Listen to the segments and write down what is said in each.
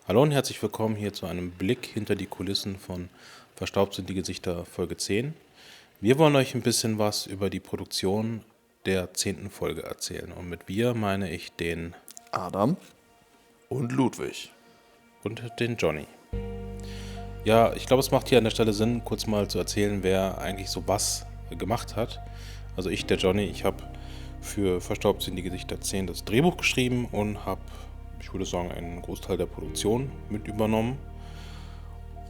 Hallo und herzlich willkommen hier zu einem Blick hinter die Kulissen von Verstaubt sind die Gesichter Folge 10. Wir wollen euch ein bisschen was über die Produktion der 10. Folge erzählen. Und mit wir meine ich den Adam und Ludwig. und den Johnny. Ja, ich glaube, es macht hier an der Stelle Sinn, kurz mal zu erzählen, wer eigentlich so was gemacht hat. Also ich, der Johnny, ich habe für Verstaubt sind die Gesichter 10 das Drehbuch geschrieben und habe, ich würde sagen, einen Großteil der Produktion mit übernommen.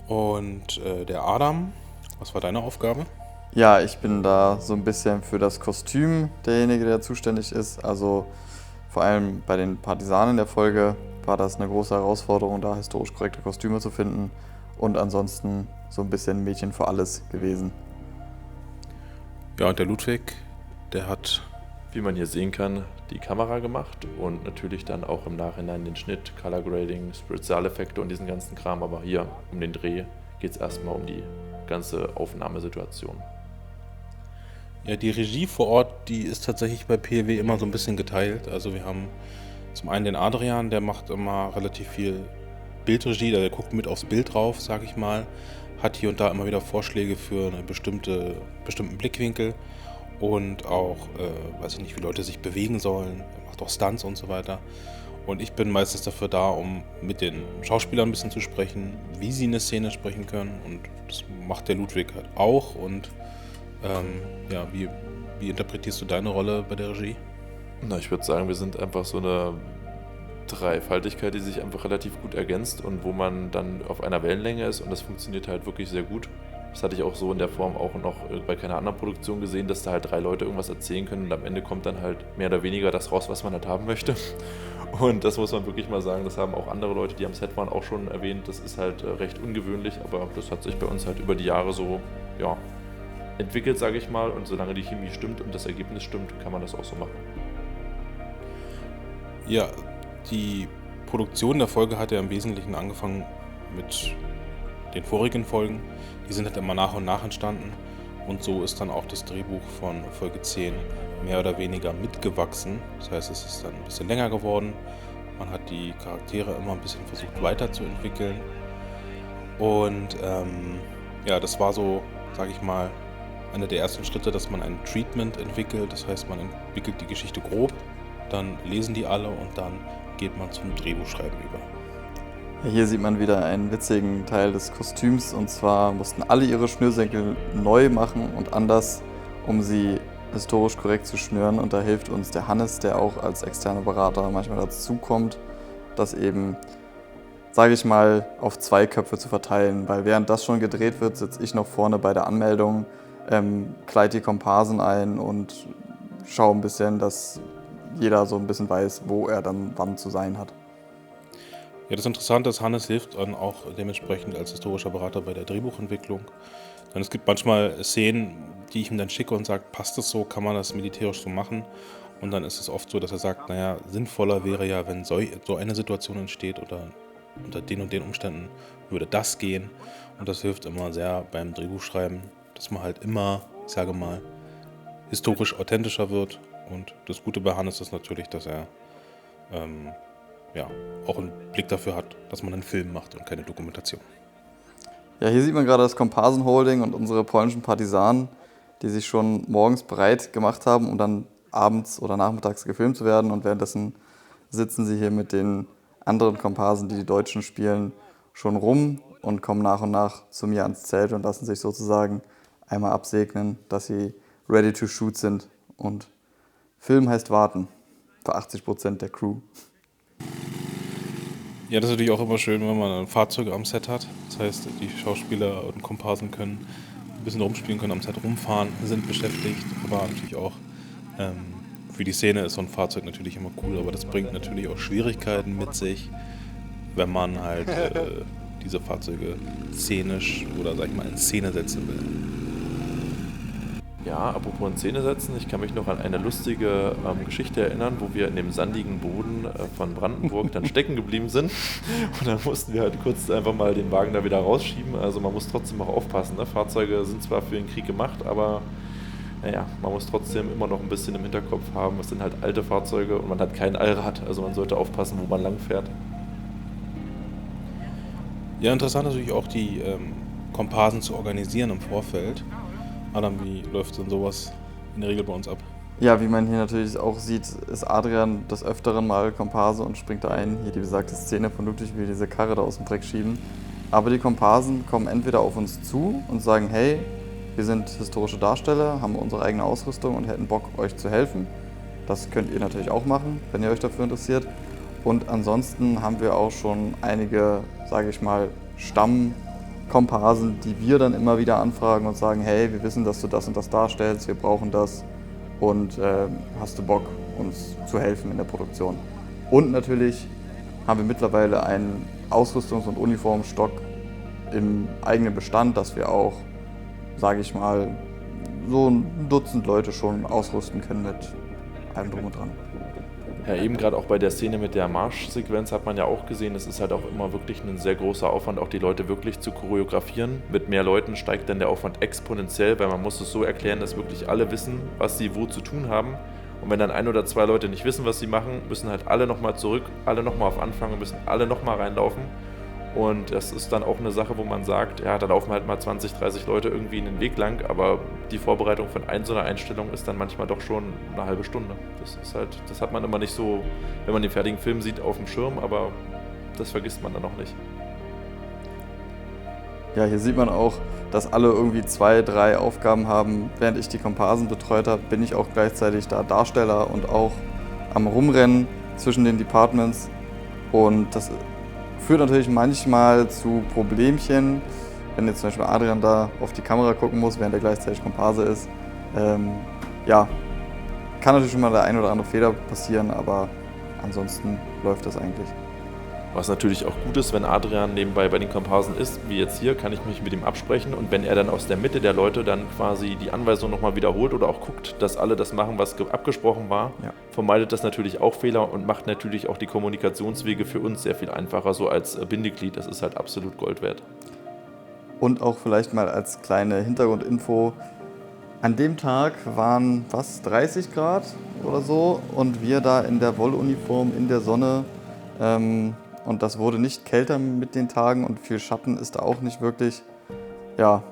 Und der Adam, was war deine Aufgabe? Ja, ich bin da so ein bisschen für das Kostüm derjenige, der zuständig ist. Also vor allem bei den Partisanen der Folge war das eine große Herausforderung, da historisch korrekte Kostüme zu finden. Und ansonsten so ein bisschen Mädchen für alles gewesen. Ja, und der Ludwig, der hat, Wie man hier sehen kann, die Kamera gemacht und natürlich dann auch im Nachhinein den Schnitt, Color Grading, Spezialeffekte und diesen ganzen Kram. Aber hier um den Dreh geht es erstmal um die ganze Aufnahmesituation. ja, die Regie vor Ort, die ist tatsächlich bei PLW immer so ein bisschen geteilt. Also wir haben zum einen den Adrian, der macht immer relativ viel Bildregie, der guckt mit aufs Bild drauf, sag ich mal, hat hier und da immer wieder Vorschläge für einen bestimmten Blickwinkel und auch, weiß ich nicht, wie Leute sich bewegen sollen, er macht auch Stunts und so weiter. Und ich bin meistens dafür da, um mit den Schauspielern ein bisschen zu sprechen, wie sie eine Szene sprechen können. Und das macht der Ludwig halt auch. Und ja, wie interpretierst du deine Rolle bei der Regie? Na, ich würde sagen, wir sind einfach so eine Dreifaltigkeit, die sich einfach relativ gut ergänzt und wo man dann auf einer Wellenlänge ist und das funktioniert halt wirklich sehr gut. Das hatte ich auch so in der Form auch noch bei keiner anderen Produktion gesehen, dass da halt 3 Leute irgendwas erzählen können und am Ende kommt dann halt mehr oder weniger das raus, was man halt haben möchte. Und das muss man wirklich mal sagen, das haben auch andere Leute, die am Set waren, auch schon erwähnt. Das ist halt recht ungewöhnlich, aber das hat sich bei uns halt über die Jahre so, ja, entwickelt, sage ich mal. Und solange die Chemie stimmt und das Ergebnis stimmt, kann man das auch so machen. Ja, die Produktion der Folge hat ja im Wesentlichen angefangen mit den vorigen Folgen. Die sind halt immer nach und nach entstanden. Und so ist dann auch das Drehbuch von Folge 10 mehr oder weniger mitgewachsen. Das heißt, es ist dann ein bisschen länger geworden. Man hat die Charaktere immer ein bisschen versucht weiterzuentwickeln. Und ja, das war so, sage ich mal, einer der ersten Schritte, dass man ein Treatment entwickelt. Das heißt, man entwickelt die Geschichte grob, dann lesen die alle und dann geht man zum Drehbuchschreiben über. Ja, hier sieht man wieder einen witzigen Teil des Kostüms. Und zwar mussten alle ihre Schnürsenkel neu machen und anders, um sie historisch korrekt zu schnüren. Und da hilft uns der Hannes, der auch als externer Berater manchmal dazukommt, das eben, sage ich mal, auf 2 Köpfe zu verteilen. Weil während das schon gedreht wird, sitze ich noch vorne bei der Anmeldung, kleide die Komparsen ein und schaue ein bisschen, dass jeder so ein bisschen weiß, wo er dann wann zu sein hat. Ja, das Interessante ist, Hannes hilft dann auch dementsprechend als historischer Berater bei der Drehbuchentwicklung. Denn es gibt manchmal Szenen, die ich ihm dann schicke und sage, passt das so, kann man das militärisch so machen? Und dann ist es oft so, dass er sagt, naja, sinnvoller wäre ja, wenn so eine Situation entsteht oder unter den und den Umständen würde das gehen. Und das hilft immer sehr beim Drehbuchschreiben, dass man halt immer, ich sage mal, historisch authentischer wird. Und das Gute bei Hannes ist natürlich, dass er ja, auch einen Blick dafür hat, dass man einen Film macht und keine Dokumentation. Ja, hier sieht man gerade das Komparsenholding und unsere polnischen Partisanen, die sich schon morgens bereit gemacht haben, um dann abends oder nachmittags gefilmt zu werden. Und währenddessen sitzen sie hier mit den anderen Komparsen, die die Deutschen spielen, schon rum und kommen nach und nach zu mir ans Zelt und lassen sich sozusagen einmal absegnen, dass sie ready to shoot sind. Und Film heißt warten für 80% der Crew. Ja, das ist natürlich auch immer schön, wenn man Fahrzeuge am Set hat. Das heißt, die Schauspieler und Komparsen können ein bisschen rumspielen, können am Set rumfahren, sind beschäftigt. Aber natürlich auch für die Szene ist so ein Fahrzeug natürlich immer cool. Aber das bringt natürlich auch Schwierigkeiten mit sich, wenn man halt diese Fahrzeuge szenisch oder, sag ich mal, in Szene setzen will. Ja, apropos in Szene setzen, ich kann mich noch an eine lustige Geschichte erinnern, wo wir in dem sandigen Boden von Brandenburg dann stecken geblieben sind und dann mussten wir halt kurz einfach mal den Wagen da wieder rausschieben, also man muss trotzdem auch aufpassen, ne? Fahrzeuge sind zwar für den Krieg gemacht, aber naja, man muss trotzdem immer noch ein bisschen im Hinterkopf haben, es sind halt alte Fahrzeuge und man hat kein Allrad, also man sollte aufpassen, wo man lang fährt. Ja, interessant natürlich auch die Komparsen zu organisieren im Vorfeld. Adam, wie läuft denn sowas in der Regel bei uns ab? Ja, wie man hier natürlich auch sieht, ist Adrian des Öfteren mal Komparse und springt da ein. Hier die besagte Szene von Ludwig, wie wir diese Karre da aus dem Dreck schieben. Aber die Komparsen kommen entweder auf uns zu und sagen, hey, wir sind historische Darsteller, haben unsere eigene Ausrüstung und hätten Bock, euch zu helfen. Das könnt ihr natürlich auch machen, wenn ihr euch dafür interessiert. Und ansonsten haben wir auch schon einige, sage ich mal, Stammkomparsen, die wir dann immer wieder anfragen und sagen, hey, wir wissen, dass du das und das darstellst, wir brauchen das und hast du Bock, uns zu helfen in der Produktion. Und natürlich haben wir mittlerweile einen Ausrüstungs- und Uniformstock im eigenen Bestand, dass wir auch, sage ich mal, so ein Dutzend Leute schon ausrüsten können mit allem drum und dran. Ja, eben gerade auch bei der Szene mit der Marschsequenz hat man ja auch gesehen, es ist halt auch immer wirklich ein sehr großer Aufwand, auch die Leute wirklich zu choreografieren. Mit mehr Leuten steigt dann der Aufwand exponentiell, weil man muss es so erklären, dass wirklich alle wissen, was sie wo zu tun haben. Und wenn dann 1 oder 2 Leute nicht wissen, was sie machen, müssen halt alle nochmal zurück, alle nochmal auf Anfang und müssen alle nochmal reinlaufen. Und das ist dann auch eine Sache, wo man sagt, ja, da laufen halt mal 20, 30 Leute irgendwie in den Weg lang, aber die Vorbereitung von so einer Einstellung ist dann manchmal doch schon eine halbe Stunde. Das ist halt, das hat man immer nicht so, wenn man den fertigen Film sieht, auf dem Schirm, aber das vergisst man dann auch nicht. Ja, hier sieht man auch, dass alle irgendwie 2, 3 Aufgaben haben. Während ich die Komparsen betreut habe, bin ich auch gleichzeitig da Darsteller und auch am Rumrennen zwischen den Departments. Und das führt natürlich manchmal zu Problemchen, wenn jetzt zum Beispiel Adrian da auf die Kamera gucken muss, während er gleichzeitig Komparse ist. Ja, kann natürlich schon mal der ein oder andere Fehler passieren, aber ansonsten läuft das eigentlich. Was natürlich auch gut ist, wenn Adrian nebenbei bei den Komparsen ist, wie jetzt hier, kann ich mich mit ihm absprechen und wenn er dann aus der Mitte der Leute dann quasi die Anweisung nochmal wiederholt oder auch guckt, dass alle das machen, was abgesprochen war, Ja. vermeidet das natürlich auch Fehler und macht natürlich auch die Kommunikationswege für uns sehr viel einfacher, so als Bindeglied, das ist halt absolut Gold wert. Und auch vielleicht mal als kleine Hintergrundinfo, an dem Tag waren 30 Grad oder so und wir da in der Wolluniform in der Sonne. Und das wurde nicht kälter mit den Tagen und viel Schatten ist da auch nicht wirklich. Ja,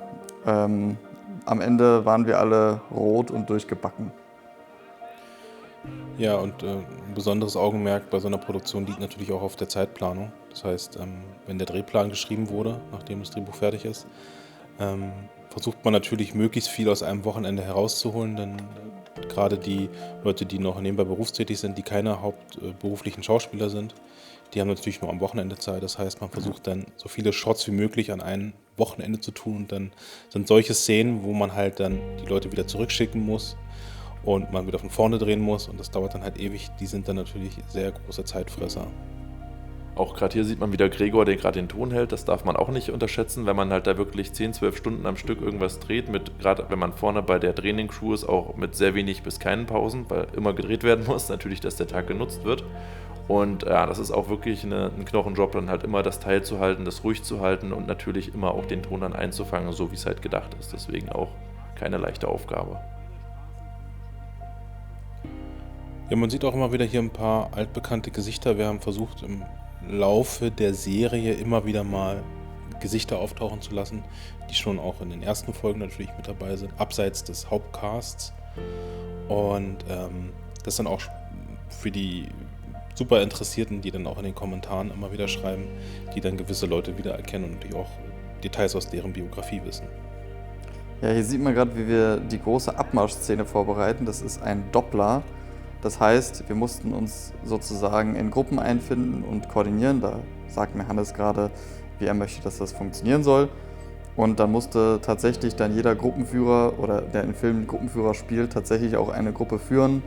am Ende waren wir alle rot und durchgebacken. Ja, und ein besonderes Augenmerk bei so einer Produktion liegt natürlich auch auf der Zeitplanung. Das heißt, wenn der Drehplan geschrieben wurde, nachdem das Drehbuch fertig ist, versucht man natürlich möglichst viel aus einem Wochenende herauszuholen, denn gerade die Leute, die noch nebenbei berufstätig sind, die keine hauptberuflichen Schauspieler sind, die haben natürlich nur am Wochenende Zeit. Das heißt, man versucht dann so viele Shots wie möglich an einem Wochenende zu tun. Und dann sind solche Szenen, wo man halt dann die Leute wieder zurückschicken muss und man wieder von vorne drehen muss. Und das dauert dann halt ewig. Die sind dann natürlich sehr große Zeitfresser. Auch gerade hier sieht man wieder Gregor, der gerade den Ton hält. Das darf man auch nicht unterschätzen, wenn man halt da wirklich 10, 12 Stunden am Stück irgendwas dreht. Gerade wenn man vorne bei der Training-Crew ist, auch mit sehr wenig bis keinen Pausen, weil immer gedreht werden muss. Natürlich, dass der Tag genutzt wird. Und ja, das ist auch wirklich ein Knochenjob, dann halt immer das Teil zu halten, das ruhig zu halten und natürlich immer auch den Ton dann einzufangen, so wie es halt gedacht ist. Deswegen auch keine leichte Aufgabe. Ja, man sieht auch immer wieder hier ein paar altbekannte Gesichter. Wir haben versucht, im Laufe der Serie immer wieder mal Gesichter auftauchen zu lassen, die schon auch in den ersten Folgen natürlich mit dabei sind, abseits des Hauptcasts. Und das dann auch für die super Interessierten, die dann auch in den Kommentaren immer wieder schreiben, die dann gewisse Leute wiedererkennen und natürlich auch Details aus deren Biografie wissen. Ja, hier sieht man gerade, wie wir die große Abmarschszene vorbereiten. Das ist ein Doppler. Das heißt, wir mussten uns sozusagen in Gruppen einfinden und koordinieren. Da sagt mir Hannes gerade, wie er möchte, dass das funktionieren soll. Und dann musste tatsächlich dann jeder Gruppenführer oder der im Film Gruppenführer spielt, tatsächlich auch eine Gruppe führen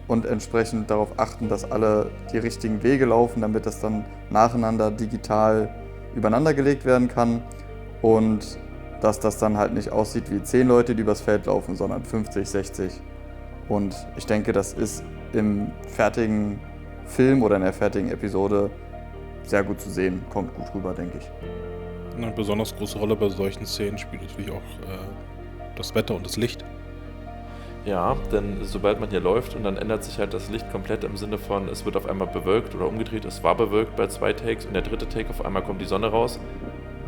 und entsprechend darauf achten, dass alle die richtigen Wege laufen, damit das dann nacheinander digital übereinander gelegt werden kann und dass das dann halt nicht aussieht wie 10 Leute, die übers Feld laufen, sondern 50, 60. Und ich denke, das ist im fertigen Film oder in der fertigen Episode sehr gut zu sehen. Kommt gut rüber, denke ich. Eine besonders große Rolle bei solchen Szenen spielt natürlich auch das Wetter und das Licht. Ja, denn sobald man hier läuft und dann ändert sich halt das Licht komplett im Sinne von, es wird auf einmal bewölkt oder umgedreht, es war bewölkt bei 2 Takes und der dritte Take auf einmal kommt die Sonne raus,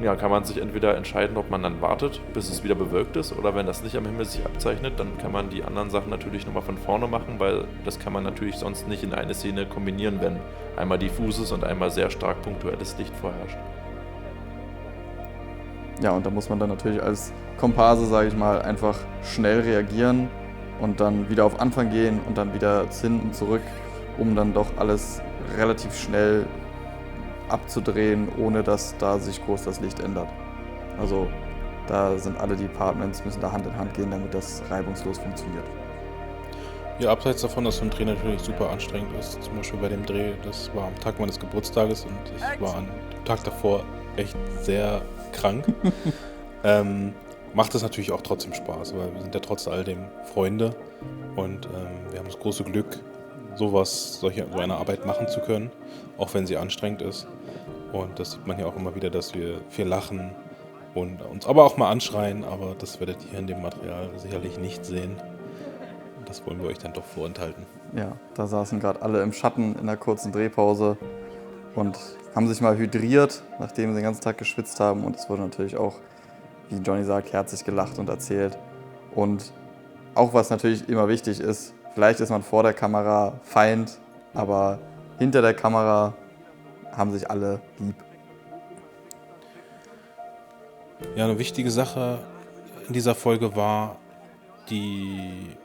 ja, kann man sich entweder entscheiden, ob man dann wartet, bis es wieder bewölkt ist, oder wenn das nicht am Himmel sich abzeichnet, dann kann man die anderen Sachen natürlich nochmal von vorne machen, weil das kann man natürlich sonst nicht in eine Szene kombinieren, wenn einmal diffuses und einmal sehr stark punktuelles Licht vorherrscht. Ja, und da muss man dann natürlich als Komparse, sage ich mal, einfach schnell reagieren und dann wieder auf Anfang gehen und dann wieder hinten zurück, um dann doch alles relativ schnell abzudrehen, ohne dass da sich groß das Licht ändert. Also da sind alle Departments, müssen da Hand in Hand gehen, damit das reibungslos funktioniert. Ja, abseits davon, dass so ein Dreh natürlich super anstrengend ist, zum Beispiel bei dem Dreh, das war am Tag meines Geburtstages und ich war an dem Tag davor echt sehr krank, macht es natürlich auch trotzdem Spaß, weil wir sind ja trotz all dem Freunde und wir haben das große Glück, so eine Arbeit machen zu können, auch wenn sie anstrengend ist. Und das sieht man ja auch immer wieder, dass wir viel lachen und uns aber auch mal anschreien, aber das werdet ihr in dem Material sicherlich nicht sehen. Das wollen wir euch dann doch vorenthalten. Ja, da saßen gerade alle im Schatten in einer kurzen Drehpause und haben sich mal hydriert, nachdem sie den ganzen Tag geschwitzt haben. Und es wurde natürlich auch, wie Johnny sagt, herzlich gelacht und erzählt. Und auch was natürlich immer wichtig ist, vielleicht ist man vor der Kamera Feind, aber hinter der Kamera haben sich alle lieb. Ja, eine wichtige Sache in dieser Folge war die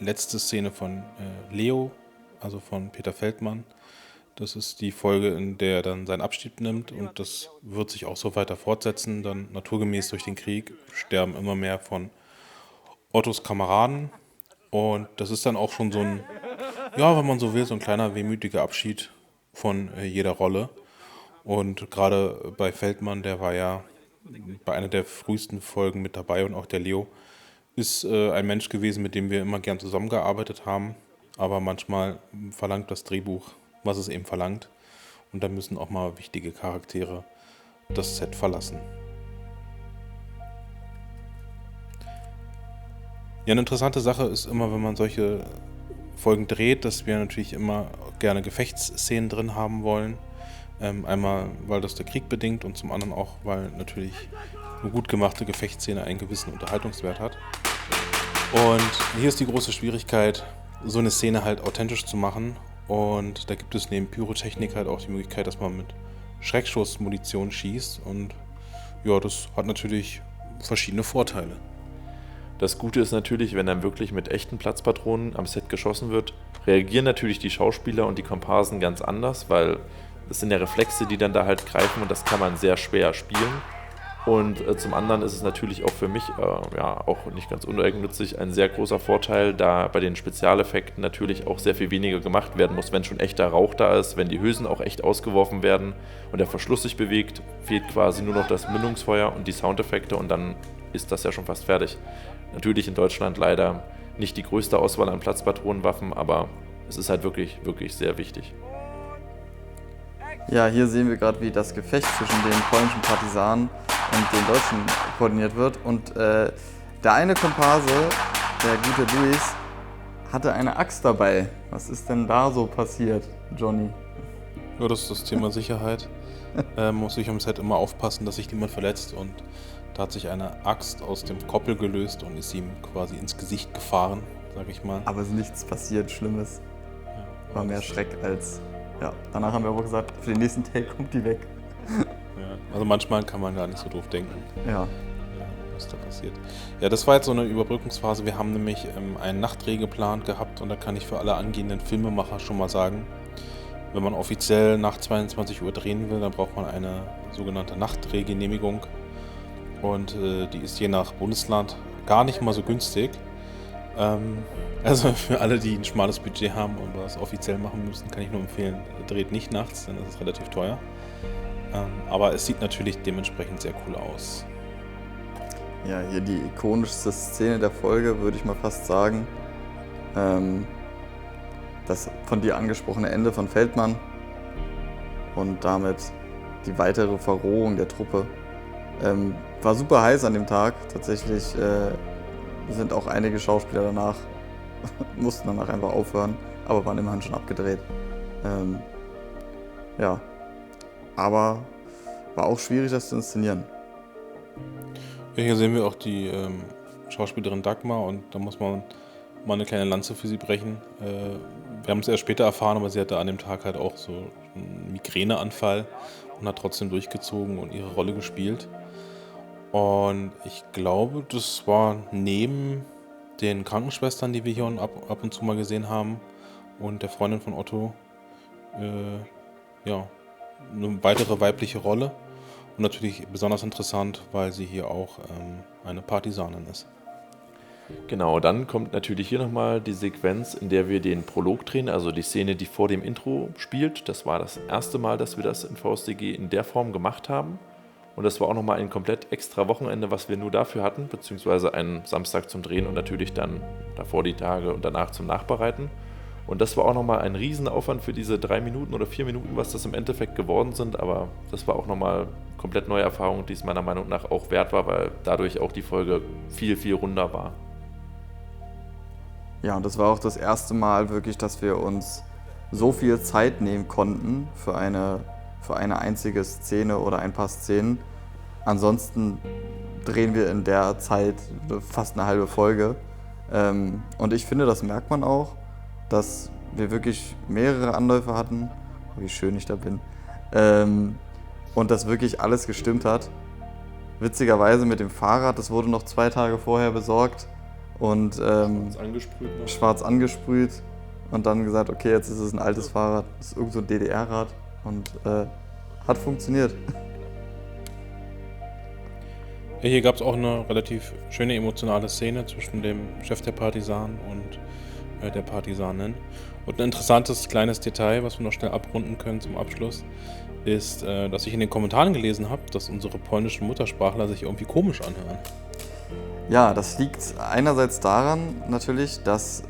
letzte Szene von Leo, also von Peter Feldmann. Das ist die Folge, in der er dann seinen Abschied nimmt und das wird sich auch so weiter fortsetzen. Dann naturgemäß durch den Krieg sterben immer mehr von Ottos Kameraden und das ist dann auch schon so ein, ja, wenn man so will, so ein kleiner wehmütiger Abschied von jeder Rolle. Und gerade bei Feldmann, der war ja bei einer der frühesten Folgen mit dabei und auch der Leo ist ein Mensch gewesen, mit dem wir immer gern zusammengearbeitet haben. Aber manchmal verlangt das Drehbuch, was es eben verlangt. Und da müssen auch mal wichtige Charaktere das Set verlassen. Ja, eine interessante Sache ist immer, wenn man solche Folgen dreht, dass wir natürlich immer gerne Gefechtsszenen drin haben wollen. Einmal, weil das der Krieg bedingt und zum anderen auch, weil natürlich eine gut gemachte Gefechtsszene einen gewissen Unterhaltungswert hat. Und hier ist die große Schwierigkeit, so eine Szene halt authentisch zu machen. Und da gibt es neben Pyrotechnik halt auch die Möglichkeit, dass man mit Schreckschussmunition schießt. Und ja, das hat natürlich verschiedene Vorteile. Das Gute ist natürlich, wenn dann wirklich mit echten Platzpatronen am Set geschossen wird, reagieren natürlich die Schauspieler und die Komparsen ganz anders, weil das sind ja Reflexe, die dann da halt greifen und das kann man sehr schwer spielen. Und zum anderen ist es natürlich auch für mich, ja, auch nicht ganz uneigennützig, ein sehr großer Vorteil, da bei den Spezialeffekten natürlich auch sehr viel weniger gemacht werden muss, wenn schon echter Rauch da ist, wenn die Hülsen auch echt ausgeworfen werden und der Verschluss sich bewegt, fehlt quasi nur noch das Mündungsfeuer und die Soundeffekte und dann ist das ja schon fast fertig. Natürlich in Deutschland leider nicht die größte Auswahl an Platzpatronenwaffen, aber es ist halt wirklich, wirklich sehr wichtig. Ja, hier sehen wir gerade, wie das Gefecht zwischen den polnischen Partisanen und den Deutschen koordiniert wird. Und der eine Komparse, der gute Luis, hatte eine Axt dabei. Was ist denn da so passiert, Johnny? Ja, das ist das Thema Sicherheit. Muss ich am Set immer aufpassen, dass sich niemand verletzt. Und da hat sich eine Axt aus dem Koppel gelöst und ist ihm quasi ins Gesicht gefahren, sag ich mal. Aber es ist nichts passiert, Schlimmes. War mehr Schreck als... Ja, danach haben wir aber gesagt, für den nächsten Take kommt die weg. Ja, also manchmal kann man gar nicht so doof denken. Ja. Was da passiert. Ja, das war jetzt so eine Überbrückungsphase. Wir haben nämlich einen Nachtdreh geplant gehabt und da kann ich für alle angehenden Filmemacher schon mal sagen, wenn man offiziell nach 22 Uhr drehen will, dann braucht man eine sogenannte Nachtdrehgenehmigung und die ist je nach Bundesland gar nicht mal so günstig. Also für alle, die ein schmales Budget haben und was offiziell machen müssen, kann ich nur empfehlen, dreht nicht nachts, denn das ist relativ teuer. Aber es sieht natürlich dementsprechend sehr cool aus. Ja, hier die ikonischste Szene der Folge, würde ich mal fast sagen. Das von dir angesprochene Ende von Feldmann und damit die weitere Verrohung der Truppe. War super heiß an dem Tag, tatsächlich sind auch einige Schauspieler danach, mussten danach einfach aufhören, aber waren immerhin schon abgedreht. Ja, aber war auch schwierig, das zu inszenieren. Hier sehen wir auch die Schauspielerin Dagmar und da muss man mal eine kleine Lanze für sie brechen. Wir haben es erst später erfahren, aber sie hatte an dem Tag halt auch so einen Migräneanfall und hat trotzdem durchgezogen und ihre Rolle gespielt. Und ich glaube, das war neben den Krankenschwestern, die wir hier ab und zu mal gesehen haben, und der Freundin von Otto, ja, eine weitere weibliche Rolle. Und natürlich besonders interessant, weil sie hier auch eine Partisanin ist. Genau, dann kommt natürlich hier nochmal die Sequenz, in der wir den Prolog drehen, also die Szene, die vor dem Intro spielt. Das war das erste Mal, dass wir das in VSDG in der Form gemacht haben. Und das war auch nochmal ein komplett extra Wochenende, was wir nur dafür hatten, beziehungsweise einen Samstag zum Drehen und natürlich dann davor die Tage und danach zum Nachbereiten. Und das war auch nochmal ein Riesenaufwand für diese 3 Minuten oder 4 Minuten, was das im Endeffekt geworden sind. Aber das war auch nochmal komplett neue Erfahrung, die es meiner Meinung nach auch wert war, weil dadurch auch die Folge viel, viel runder war. Ja, und das war auch das erste Mal wirklich, dass wir uns so viel Zeit nehmen konnten für eine einzige Szene oder ein paar Szenen. Ansonsten drehen wir in der Zeit fast eine halbe Folge. Und ich finde, das merkt man auch, dass wir wirklich mehrere Anläufe hatten, wie schön ich da bin, und dass wirklich alles gestimmt hat. Witzigerweise mit dem Fahrrad, das wurde noch 2 Tage vorher besorgt und schwarz angesprüht und dann gesagt, okay, jetzt ist es ein altes Fahrrad, das ist irgend so ein DDR-Rad und hat funktioniert. Ja, hier gab es auch eine relativ schöne emotionale Szene zwischen dem Chef der Partisanen und der Partisanin. Und ein interessantes kleines Detail, was wir noch schnell abrunden können zum Abschluss, ist, dass ich in den Kommentaren gelesen habe, dass unsere polnischen Muttersprachler sich irgendwie komisch anhören. Ja, das liegt einerseits daran natürlich, dass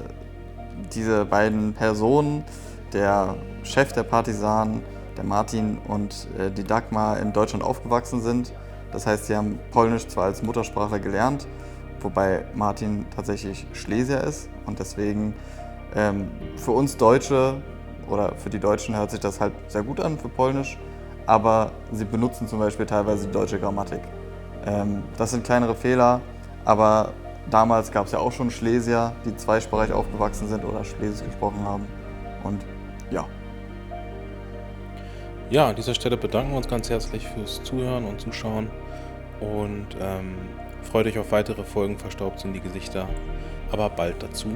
diese beiden Personen, der Chef der Partisanen, der Martin und die Dagmar in Deutschland aufgewachsen sind. Das heißt, sie haben Polnisch zwar als Muttersprachler gelernt, wobei Martin tatsächlich Schlesier ist und deswegen für uns Deutsche oder für die Deutschen hört sich das halt sehr gut an für Polnisch, aber sie benutzen zum Beispiel teilweise die deutsche Grammatik. Das sind kleinere Fehler, aber damals gab es ja auch schon Schlesier, die zweisprachig aufgewachsen sind oder Schlesisch gesprochen haben und ja. Ja, an dieser Stelle bedanken wir uns ganz herzlich fürs Zuhören und Zuschauen und freut euch auf weitere Folgen Verstaubt sind die Gesichter, aber bald dazu.